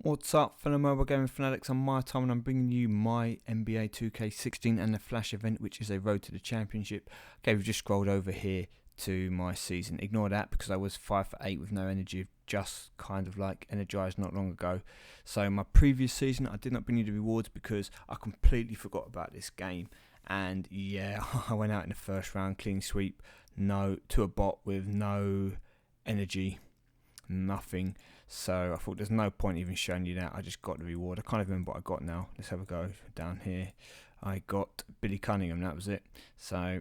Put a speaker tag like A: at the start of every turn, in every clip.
A: What's up, fellow mobile gaming fanatics? I'm MyTyme and I'm bringing you my MyNBA2k16 and the Flash event, which is a road to the championship. Okay, we've just scrolled over here to my season. Ignore that because I was 5 for 8 with no energy, just kind of like energized not long ago. So my previous season, I did not bring you the rewards because I completely forgot about this game. And yeah, I went out in the first round, clean sweep, to a bot with no energy, nothing. So I thought there's no point even showing you that. I just got the reward. I can't even remember what I got now. Let's have a go down here. I got Billy Cunningham, that was it. So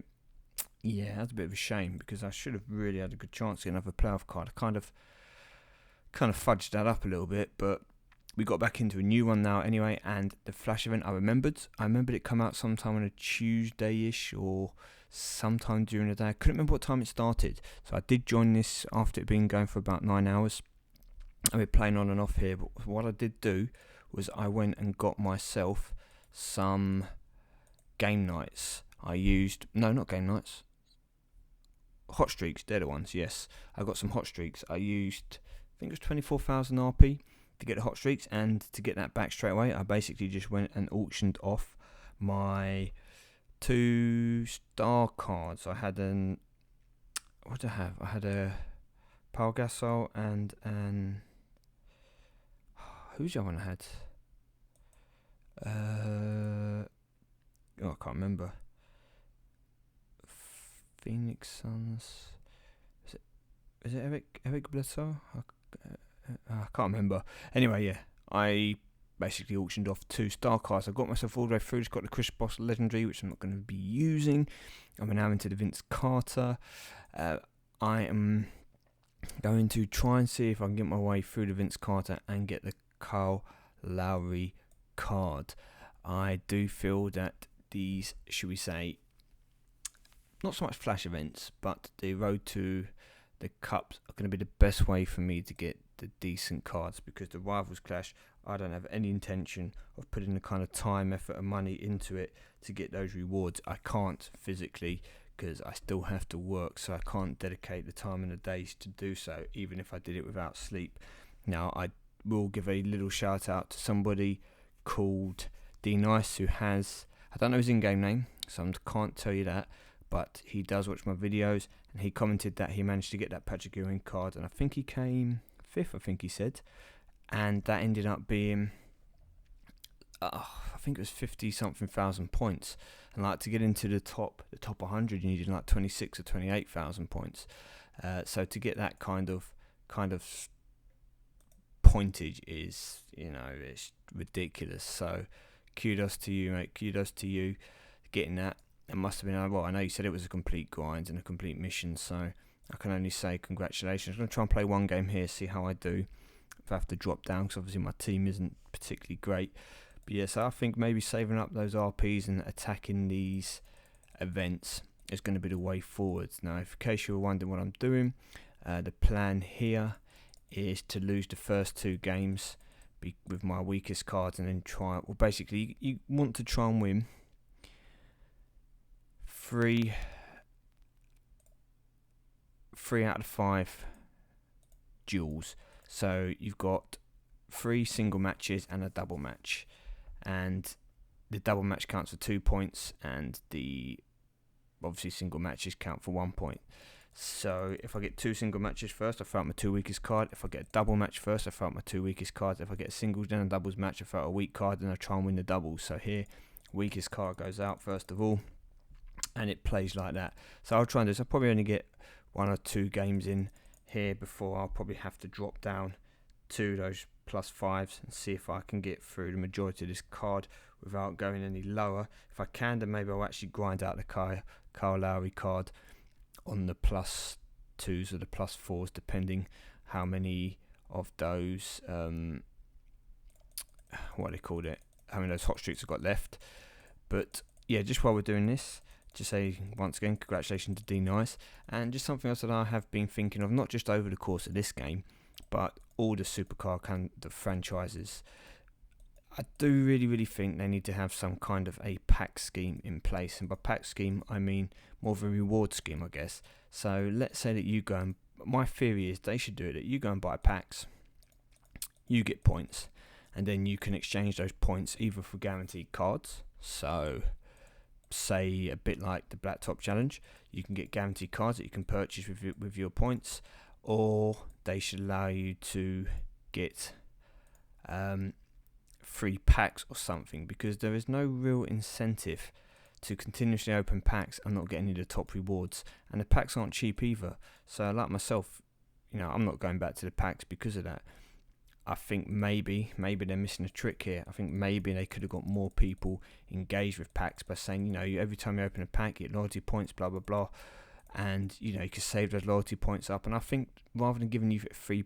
A: yeah, that's a bit of a shame because I should have really had a good chance to get another playoff card. I kind of fudged that up a little bit, but we got back into a new one now anyway. And the Flash event, I remembered it come out sometime on a Tuesday-ish or sometime during the day. I couldn't remember what time it started, so I did join this after it being going for about 9 hours. I've been playing on and off here, but what I did do was I went and got myself some game nights. I used, no, not game nights, hot streaks, they're the ones, yes. I got some hot streaks. I used, I think it was 24,000 RP to get the hot streaks, and to get that back straight away, I basically just went and auctioned off my 2 star cards. I had what did I have? I had a Paul Gasol and who's the other one I had? I can't remember. Phoenix Suns. Is it Eric Bledsoe? I can't remember. Anyway, yeah, I basically auctioned off 2 star cards. I got myself all the way through. Just got the Chris Bosh Legendary, which I'm not going to be using. I'm now into the Vince Carter. I am going to try and see if I can get my way through the Vince Carter and get the Kyle Lowry card. I do feel that these, should we say, not so much flash events, but the road to the cups are going to be the best way for me to get the decent cards, because the Rivals Clash, I don't have any intention of putting the kind of time, effort and money into it to get those rewards. I can't physically, because I still have to work, so I can't dedicate the time and the days to do so, even if I did it without sleep. Now, I will give a little shout out to somebody called D Nice, who has, I don't know his in-game name, so I can't tell you that, but he does watch my videos, and he commented that he managed to get that Patrick Ewing card, and I think he came 5th, I think he said, and that ended up being, I think it was 50-something thousand points, and like to get into the top 100, you needed like 26 or 28,000 points. So to get that kind of pointage is, it's ridiculous. So kudos to you, mate. Kudos to you getting that. It must have been, well, I know you said it was a complete grind and a complete mission, so I can only say congratulations. I'm going to try and play one game here, see how I do. If I have to drop down, because obviously my team isn't particularly great. But yes, I think maybe saving up those RPs and attacking these events is going to be the way forwards. Now, in case you were wondering what I'm doing, the plan here is to lose the first 2 games with my weakest cards, and then try, well, basically you want to try and win 3 out of 5 duels. So you've got 3 single matches and a double match, and the double match counts for 2 points, and the obviously single matches count for 1 point. So if I get 2 single matches first, I throw out my 2 weakest card. If I get a double match first, I throw out my 2 weakest cards. If I get a singles then a doubles match, I throw out a weak card, and I try and win the doubles. So here, weakest card goes out first of all, and it plays like that. So I'll try and do this. I'll probably only get 1 or 2 games in here before I'll probably have to drop down to those +5s and see if I can get through the majority of this card without going any lower. If I can, then maybe I'll actually grind out the Kyle Lowry card on the +2s or the +4s, depending how many of those how many of those hot streaks I've got left. But yeah, just while we're doing this, just say once again congratulations to D Nice, and just something else that I have been thinking of, not just over the course of this game, but all the supercar the franchises. I do really think they need to have some kind of a pack scheme in place, and by pack scheme I mean more of a reward scheme, I guess. So let's say that you go and, my theory is they should do it, that you go and buy packs, you get points, and then you can exchange those points either for guaranteed cards. So say a bit like the Black Top Challenge, you can get guaranteed cards that you can purchase with your points, or they should allow you to get free packs or something, because there is no real incentive to continuously open packs and not get any of the top rewards, and the packs aren't cheap either. So like myself, I'm not going back to the packs because of that. I think maybe they're missing a trick here. I think maybe they could have got more people engaged with packs by saying, every time you open a pack, you get loyalty points, blah blah blah, and you could save those loyalty points up. And I think rather than giving you free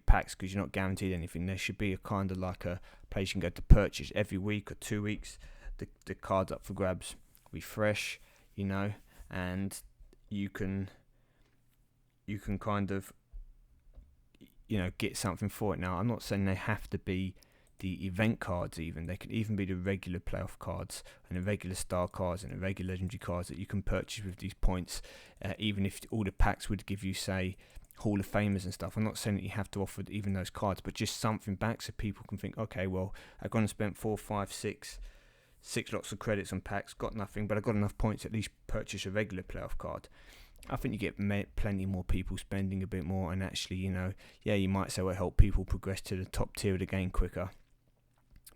A: packs because you're not guaranteed anything, there should be a kind of like a place you can go to purchase every week or 2 weeks. The cards up for grabs, refresh, and you can kind of get something for it. Now, I'm not saying they have to be the event cards even. They could even be the regular playoff cards and the regular star cards and the regular legendary cards that you can purchase with these points, even if all the packs would give you, say, Hall of Famers and stuff. I'm not saying that you have to offer even those cards, but just something back so people can think, okay, well, I've gone and spent 4, 5, 6 lots of credits on packs, got nothing, but I got enough points to at least purchase a regular playoff card. I think you get plenty more people spending a bit more, and actually, you might say, well, help people progress to the top tier of the game quicker,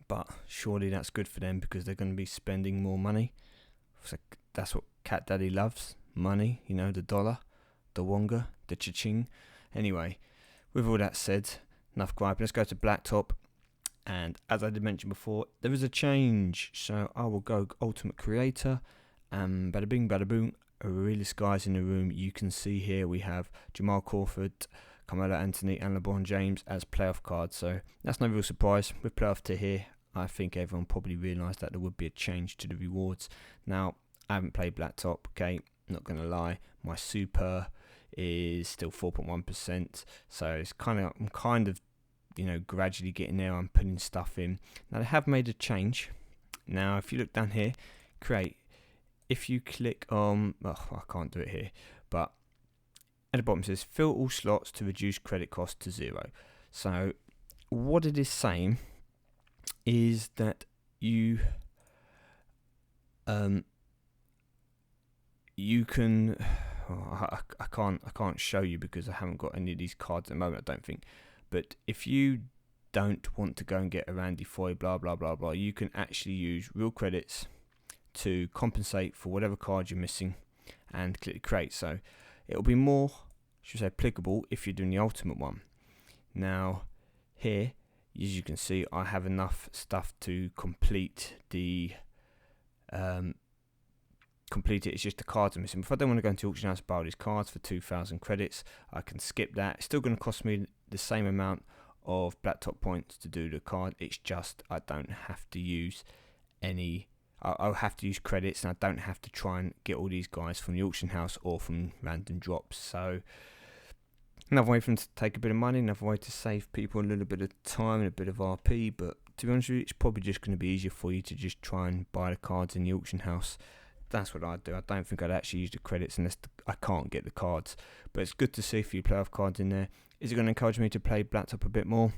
A: but surely that's good for them because they're going to be spending more money. So that's what Cat Daddy loves, money, the dollar, the wonga, the cha-ching. Anyway, with all that said, enough griping, let's go to Black Top. And as I did mention before, there is a change. So I will go Ultimate Creator, and bada bing, bada boom, realest guys in the room. You can see here we have Jamal Crawford, Carmelo Anthony, and LeBron James as playoff cards. So that's no real surprise. With playoff to here, I think everyone probably realised that there would be a change to the rewards. Now, I haven't played Black Top, okay, not going to lie. My super is still 4.1%, so I'm kind of gradually getting there. I'm putting stuff in. Now they have made a change. Now if you look down here, create, if you click on, I can't do it here, but at the bottom it says fill all slots to reduce credit cost to 0. So what it is saying is that you can, I can't show you because I haven't got any of these cards at the moment, I don't think. But if you don't want to go and get a Randy Foy, blah blah blah blah, you can actually use real credits to compensate for whatever card you're missing and click create. So it'll be more, should say, applicable if you're doing the ultimate one. Now here, as you can see, I have enough stuff to complete the it's just the cards are missing. If I don't want to go into auction house and buy all these cards for 2,000 credits, I can skip that. It's still going to cost me the same amount of Black Top points to do the card. It's just I don't have to use any. I'll have to use credits, and I don't have to try and get all these guys from the auction house or from random drops. So another way for them to take a bit of money, another way to save people a little bit of time and a bit of RP. But to be honest with you, it's probably just going to be easier for you to just try and buy the cards in the auction house. That's what I'd do. I don't think I'd actually use the credits unless I can't get the cards. But it's good to see a few playoff cards in there. Is it going to encourage me to play Black Top a bit more?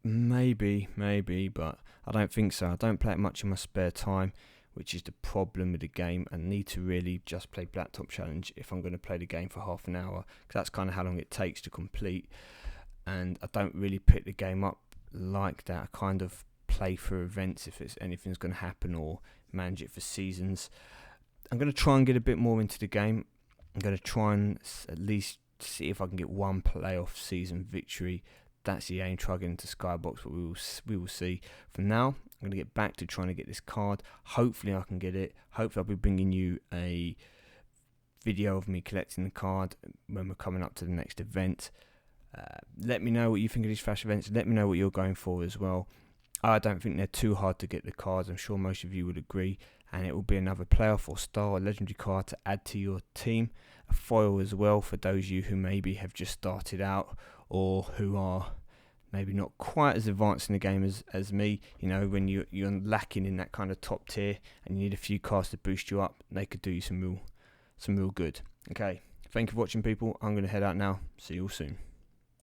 A: Maybe, but I don't think so. I don't play it much in my spare time, which is the problem with the game. I need to really just play Black Top Challenge if I'm going to play the game for half an hour, because that's kind of how long it takes to complete. And I don't really pick the game up like that. I kind of play for events if anything's going to happen, or manage it for seasons. I'm going to try and get a bit more into the game. I'm going to try and at least see if I can get one playoff season victory. That's the aim. Try getting into Skybox, but we will see. For now, I'm going to get back to trying to get this card. Hopefully I can get it. Hopefully I'll be bringing you a video of me collecting the card when we're coming up to the next event. Let me know what you think of these flash events. Let me know what you're going for as well. I don't think they're too hard to get the cards. I'm sure most of you would agree. And it will be another playoff or star or legendary card to add to your team. A foil as well for those of you who maybe have just started out, or who are maybe not quite as advanced in the game as me. When you're lacking in that kind of top tier and you need a few cards to boost you up, they could do you some real good. Okay, thank you for watching, people. I'm going to head out now. See you all soon.